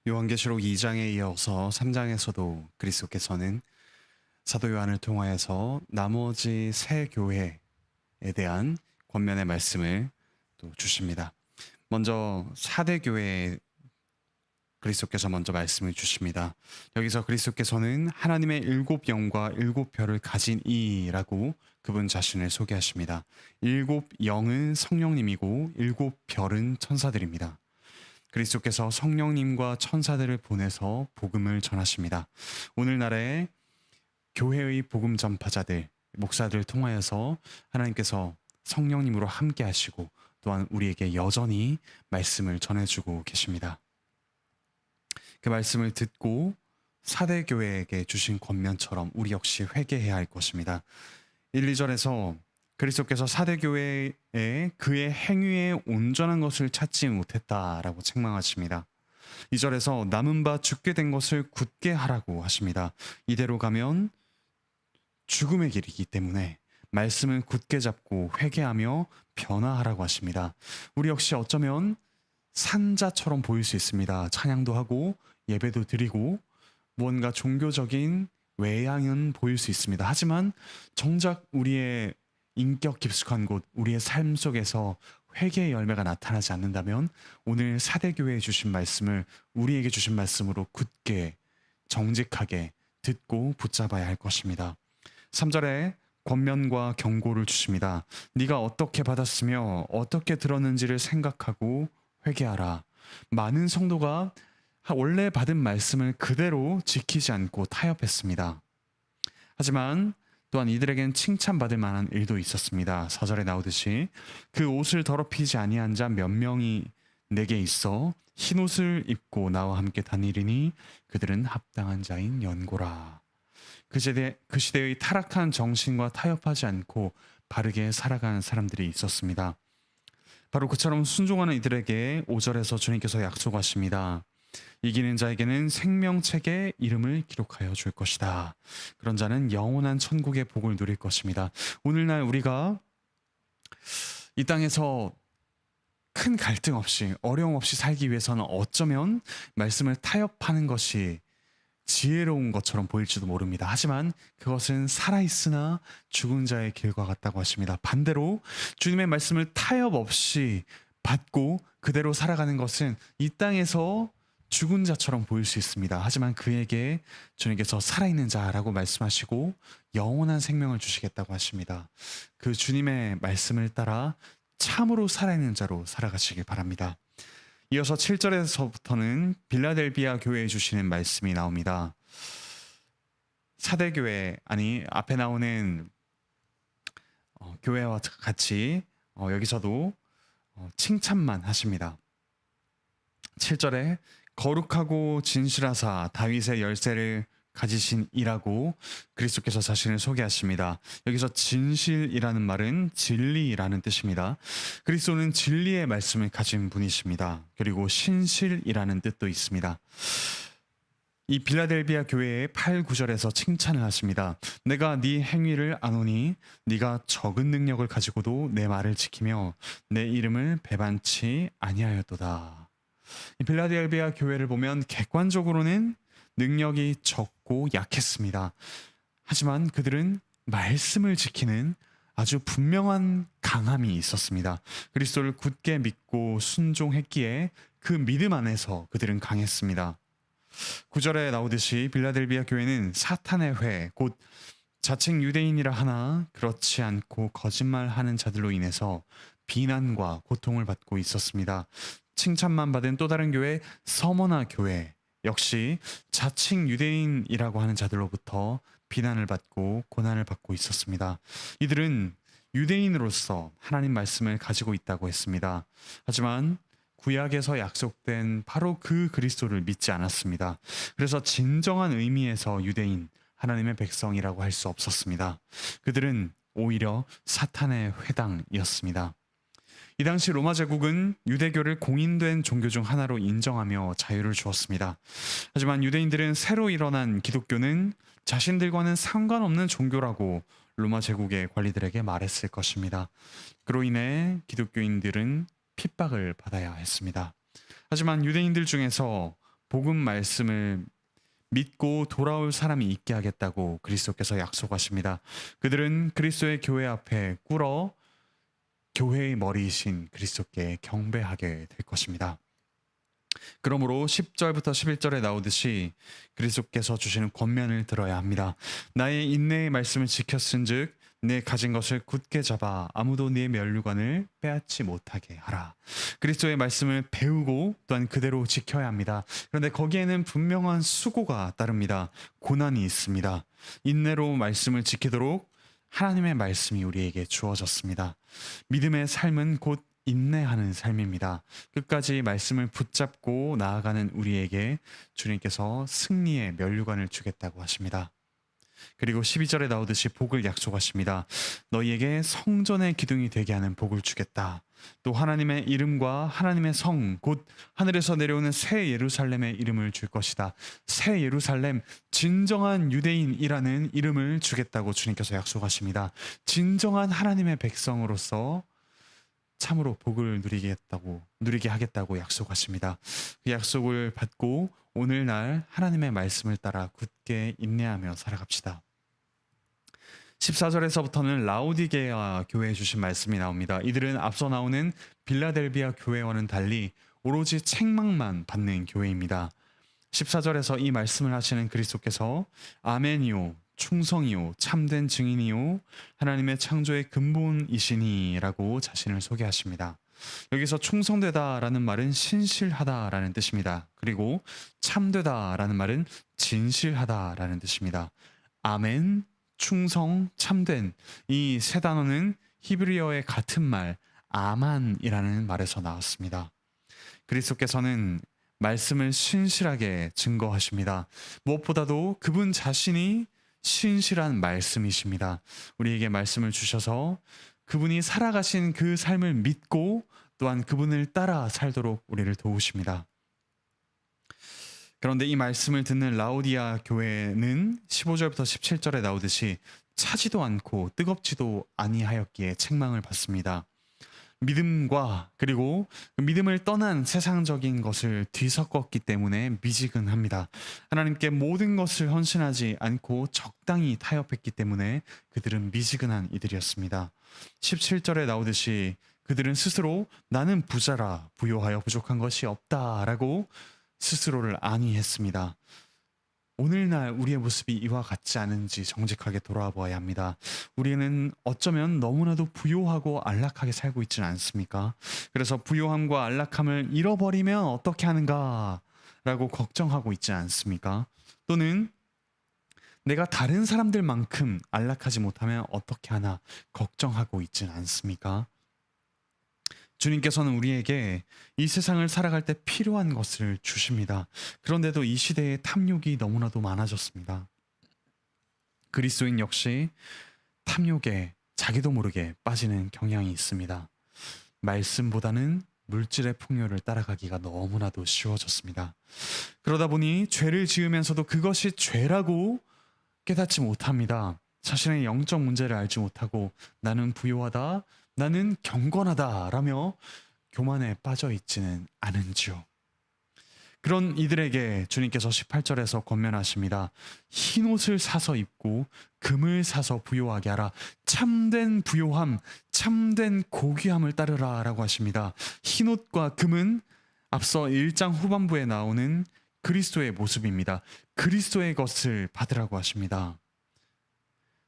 요한계시록 2장에 이어서 3장에서도 그리스도께서는 사도 요한을 통하여서 나머지 세 교회에 대한 권면의 말씀을 또 주십니다. 먼저 4대 교회에 그리스도께서 먼저 말씀을 주십니다. 여기서 그리스도께서는 하나님의 7영과 7별을 가진 이라고 그분 자신을 소개하십니다. 7영은 성령님이고 7별은 천사들입니다. 그리스도께서 성령님과 천사들을 보내서 복음을 전하십니다. 오늘날의 교회의 복음 전파자들, 목사들을 통하여서 하나님께서 성령님으로 함께 하시고 또한 우리에게 여전히 말씀을 전해주고 계십니다. 그 말씀을 듣고 사대 교회에게 주신 권면처럼 우리 역시 회개해야 할 것입니다. 1, 2절에서 그리스도께서 사대 교회에 그의 행위에 온전한 것을 찾지 못했다라고 책망하십니다. 2절에서 남은 바 죽게 된 것을 굳게 하라고 하십니다. 이대로 가면 죽음의 길이기 때문에 말씀을 굳게 잡고 회개하며 변화하라고 하십니다. 우리 역시 어쩌면 산자처럼 보일 수 있습니다. 찬양도 하고 예배도 드리고 무언가 종교적인 외양은 보일 수 있습니다. 하지만 정작 우리의 인격 깊숙한 곳, 우리의 삶 속에서 회개의 열매가 나타나지 않는다면 오늘 사대교회에 주신 말씀을 우리에게 주신 말씀으로 굳게 정직하게 듣고 붙잡아야 할 것입니다. 3절에 권면과 경고를 주십니다. 네가 어떻게 받았으며 어떻게 들었는지를 생각하고 회개하라. 많은 성도가 원래 받은 말씀을 그대로 지키지 않고 타협했습니다. 하지만 또한 이들에겐 칭찬받을 만한 일도 있었습니다. 4절에 나오듯이 그 옷을 더럽히지 아니한 자 몇 명이 내게 있어 흰 옷을 입고 나와 함께 다니리니 그들은 합당한 자인 연고라. 그 시대의 타락한 정신과 타협하지 않고 바르게 살아가는 사람들이 있었습니다. 바로 그처럼 순종하는 이들에게 5절에서 주님께서 약속하십니다. 이기는 자에게는 생명책에 이름을 기록하여 줄 것이다. 그런 자는 영원한 천국의 복을 누릴 것입니다. 오늘날 우리가 이 땅에서 큰 갈등 없이 어려움 없이 살기 위해서는 어쩌면 말씀을 타협하는 것이 지혜로운 것처럼 보일지도 모릅니다. 하지만 그것은 살아있으나 죽은 자의 길과 같다고 하십니다. 반대로 주님의 말씀을 타협 없이 받고 그대로 살아가는 것은 이 땅에서 죽은 자처럼 보일 수 있습니다. 하지만 그에게 주님께서 살아있는 자라고 말씀하시고 영원한 생명을 주시겠다고 하십니다. 그 주님의 말씀을 따라 참으로 살아있는 자로 살아가시길 바랍니다. 이어서 7절에서부터는 빌라델비아 교회에 주시는 말씀이 나옵니다. 사대교회, 아니 앞에 나오는 교회와 같이 여기서도 칭찬만 하십니다. 7절에 거룩하고 진실하사 다윗의 열쇠를 가지신 이라고 그리스도께서 자신을 소개하십니다. 여기서 진실이라는 말은 진리라는 뜻입니다. 그리스도는 진리의 말씀을 가진 분이십니다. 그리고 신실이라는 뜻도 있습니다. 이 빌라델비아 교회의 8, 9절에서 칭찬을 하십니다. 내가 네 행위를 아노니 네가 적은 능력을 가지고도 내 말을 지키며 내 이름을 배반치 아니하였도다. 이 빌라델비아 교회를 보면 객관적으로는 능력이 적고 약했습니다. 하지만 그들은 말씀을 지키는 아주 분명한 강함이 있었습니다. 그리스도를 굳게 믿고 순종했기에 그 믿음 안에서 그들은 강했습니다. 9절에 나오듯이 빌라델비아 교회는 사탄의 회, 곧 자칭 유대인이라 하나 그렇지 않고 거짓말하는 자들로 인해서 비난과 고통을 받고 있었습니다. 칭찬만 받은 또 다른 교회 서머나 교회 역시 자칭 유대인이라고 하는 자들로부터 비난을 받고 고난을 받고 있었습니다. 이들은 유대인으로서 하나님 말씀을 가지고 있다고 했습니다. 하지만 구약에서 약속된 바로 그 그리스도를 믿지 않았습니다. 그래서 진정한 의미에서 유대인, 하나님의 백성이라고 할 수 없었습니다. 그들은 오히려 사탄의 회당이었습니다. 이 당시 로마 제국은 유대교를 공인된 종교 중 하나로 인정하며 자유를 주었습니다. 하지만 유대인들은 새로 일어난 기독교는 자신들과는 상관없는 종교라고 로마 제국의 관리들에게 말했을 것입니다. 그로 인해 기독교인들은 핍박을 받아야 했습니다. 하지만 유대인들 중에서 복음 말씀을 믿고 돌아올 사람이 있게 하겠다고 그리스도께서 약속하십니다. 그들은 그리스도의 교회 앞에 꿇어 교회의 머리이신 그리스도께 경배하게 될 것입니다. 그러므로 10절부터 11절에 나오듯이 그리스도께서 주시는 권면을 들어야 합니다. 나의 인내의 말씀을 지켰은즉 내 가진 것을 굳게 잡아 아무도 네 면류관을 빼앗지 못하게 하라. 그리스도의 말씀을 배우고 또한 그대로 지켜야 합니다. 그런데 거기에는 분명한 수고가 따릅니다. 고난이 있습니다. 인내로 말씀을 지키도록 하나님의 말씀이 우리에게 주어졌습니다. 믿음의 삶은 곧 인내하는 삶입니다. 끝까지 말씀을 붙잡고 나아가는 우리에게 주님께서 승리의 면류관을 주겠다고 하십니다. 그리고 12절에 나오듯이 복을 약속하십니다. 너희에게 성전의 기둥이 되게 하는 복을 주겠다. 또 하나님의 이름과 하나님의 성, 곧 하늘에서 내려오는 새 예루살렘의 이름을 줄 것이다. 새 예루살렘, 진정한 유대인이라는 이름을 주겠다고 주님께서 약속하십니다. 진정한 하나님의 백성으로서 참으로 복을 누리게 하겠다고 약속하십니다. 그 약속을 받고 오늘날 하나님의 말씀을 따라 굳게 인내하며 살아갑시다. 14절에서부터는 라오디게아 교회에 주신 말씀이 나옵니다. 이들은 앞서 나오는 빌라델비아 교회와는 달리 오로지 책망만 받는 교회입니다. 14절에서 이 말씀을 하시는 그리스도께서 아멘이요 충성이요 참된 증인이요 하나님의 창조의 근본이시니 라고 자신을 소개하십니다. 여기서 충성되다라는 말은 신실하다라는 뜻입니다. 그리고 참되다라는 말은 진실하다라는 뜻입니다. 아멘, 충성, 참된 이 세 단어는 히브리어의 같은 말 아만이라는 말에서 나왔습니다. 그리스도께서는 말씀을 신실하게 증거하십니다. 무엇보다도 그분 자신이 신실한 말씀이십니다. 우리에게 말씀을 주셔서 그분이 살아가신 그 삶을 믿고 또한 그분을 따라 살도록 우리를 도우십니다. 그런데 이 말씀을 듣는 라오디아 교회는 15절부터 17절에 나오듯이 차지도 않고 뜨겁지도 아니하였기에 책망을 받습니다. 믿음과 그리고 믿음을 떠난 세상적인 것을 뒤섞었기 때문에 미지근합니다. 하나님께 모든 것을 헌신하지 않고 적당히 타협했기 때문에 그들은 미지근한 이들이었습니다. 17절에 나오듯이 그들은 스스로 나는 부자라 부요하여 부족한 것이 없다라고 스스로를 안위했습니다. 오늘날 우리의 모습이 이와 같지 않은지 정직하게 돌아와 보아야 합니다. 우리는 어쩌면 너무나도 부요하고 안락하게 살고 있지는 않습니까? 그래서 부요함과 안락함을 잃어버리면 어떻게 하는가 라고 걱정하고 있지 않습니까? 또는 내가 다른 사람들만큼 안락하지 못하면 어떻게 하나 걱정하고 있지는 않습니까? 주님께서는 우리에게 이 세상을 살아갈 때 필요한 것을 주십니다. 그런데도 이 시대에 탐욕이 너무나도 많아졌습니다. 그리스도인 역시 탐욕에 자기도 모르게 빠지는 경향이 있습니다. 말씀보다는 물질의 풍요를 따라가기가 너무나도 쉬워졌습니다. 그러다 보니 죄를 지으면서도 그것이 죄라고 깨닫지 못합니다. 자신의 영적 문제를 알지 못하고 나는 부요하다, 나는 경건하다 라며 교만에 빠져 있지는 않은지요. 그런 이들에게 주님께서 18절에서 권면하십니다. 흰옷을 사서 입고 금을 사서 부요하게 하라. 참된 부요함, 참된 고귀함을 따르라 라고 하십니다. 흰옷과 금은 앞서 1장 후반부에 나오는 그리스도의 모습입니다. 그리스도의 것을 받으라고 하십니다.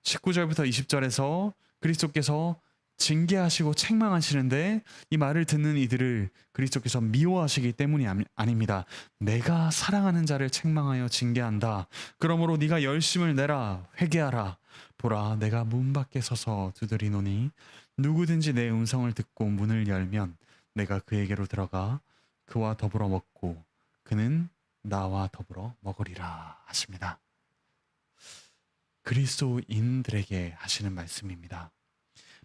19절부터 20절에서 그리스도께서 징계하시고 책망하시는데 이 말을 듣는 이들을 그리스도께서 미워하시기 때문이 아닙니다. 내가 사랑하는 자를 책망하여 징계한다. 그러므로 네가 열심을 내라. 회개하라. 보라, 내가 문 밖에 서서 두드리노니 누구든지 내 음성을 듣고 문을 열면 내가 그에게로 들어가 그와 더불어 먹고 그는 나와 더불어 먹으리라 하십니다. 그리스도인들에게 하시는 말씀입니다.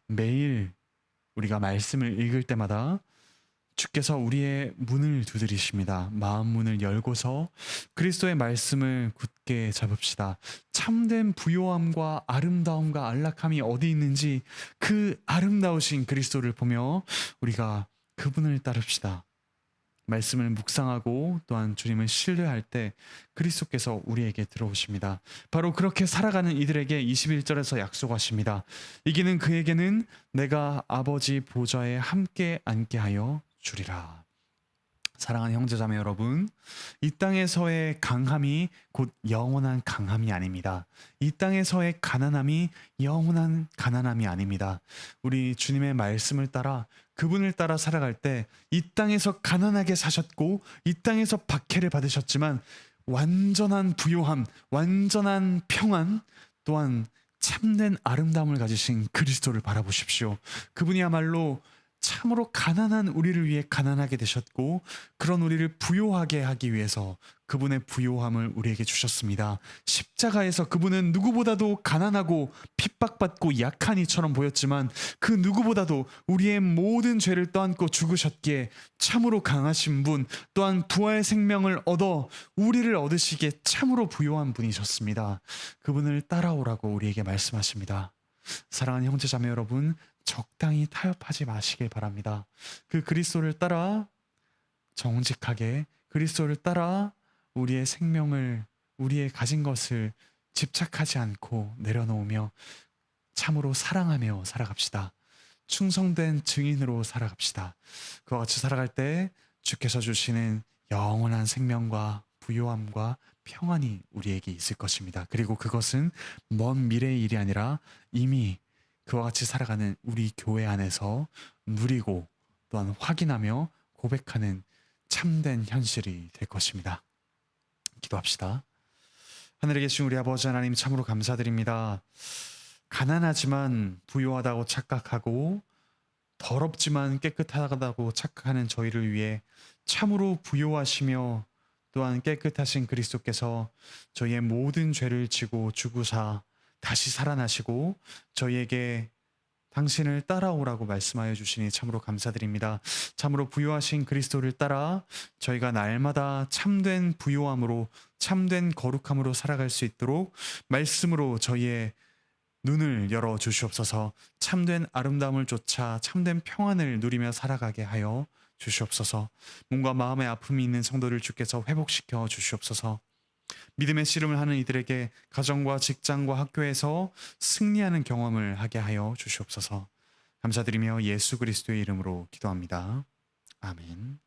매일 우리가 말씀을 읽을 때마다 주께서 우리의 문을 두드리십니다. 마음 문을 열고서 그리스도의 말씀을 굳게 잡읍시다. 참된 부요함과 아름다움과 안락함이 어디 있는지 그 아름다우신 그리스도를 보며 우리가 그분을 따릅시다. 말씀을 묵상하고 또한 주님을 신뢰할 때 그리스도께서 우리에게 들어오십니다. 바로 그렇게 살아가는 이들에게 21절에서 약속하십니다. 이기는 그에게는 내가 아버지 보좌에 함께 앉게 하여 주리라. 사랑하는 형제자매 여러분, 이 땅에서의 강함이 곧 영원한 강함이 아닙니다. 이 땅에서의 가난함이 영원한 가난함이 아닙니다. 우리 주님의 말씀을 따라 그분을 따라 살아갈 때 이 땅에서 가난하게 사셨고 이 땅에서 박해를 받으셨지만 완전한 부요함, 완전한 평안, 또한 참된 아름다움을 가지신 그리스도를 바라보십시오. 그분이야말로 참으로 가난한 우리를 위해 가난하게 되셨고 그런 우리를 부요하게 하기 위해서 그분의 부요함을 우리에게 주셨습니다. 십자가에서 그분은 누구보다도 가난하고 핍박받고 약한 이처럼 보였지만 그 누구보다도 우리의 모든 죄를 떠안고 죽으셨기에 참으로 강하신 분, 또한 부활 생명을 얻어 우리를 얻으시기에 참으로 부요한 분이셨습니다. 그분을 따라오라고 우리에게 말씀하십니다. 사랑하는 형제자매 여러분, 적당히 타협하지 마시길 바랍니다. 그 그리스도를 따라 정직하게, 그리스도를 따라 우리의 생명을, 우리의 가진 것을 집착하지 않고 내려놓으며 참으로 사랑하며 살아갑시다. 충성된 증인으로 살아갑시다. 그와 같이 살아갈 때 주께서 주시는 영원한 생명과 부요함과 평안이 우리에게 있을 것입니다. 그리고 그것은 먼 미래의 일이 아니라 이미 그와 같이 살아가는 우리 교회 안에서 누리고 또한 확인하며 고백하는 참된 현실이 될 것입니다. 기도합시다. 하늘에 계신 우리 아버지 하나님, 참으로 감사드립니다. 가난하지만 부유하다고 착각하고 더럽지만 깨끗하다고 착각하는 저희를 위해 참으로 부유하시며 또한 깨끗하신 그리스도께서 저희의 모든 죄를 지고 죽으사 다시 살아나시고 저희에게 당신을 따라오라고 말씀하여 주시니 참으로 감사드립니다. 참으로 부요하신 그리스도를 따라 저희가 날마다 참된 부요함으로, 참된 거룩함으로 살아갈 수 있도록 말씀으로 저희의 눈을 열어 주시옵소서. 참된 아름다움을 쫓아 참된 평안을 누리며 살아가게 하여 주시옵소서. 몸과 마음의 아픔이 있는 성도를 주께서 회복시켜 주시옵소서. 믿음의 씨름을 하는 이들에게 가정과 직장과 학교에서 승리하는 경험을 하게 하여 주시옵소서. 감사드리며 예수 그리스도의 이름으로 기도합니다. 아멘.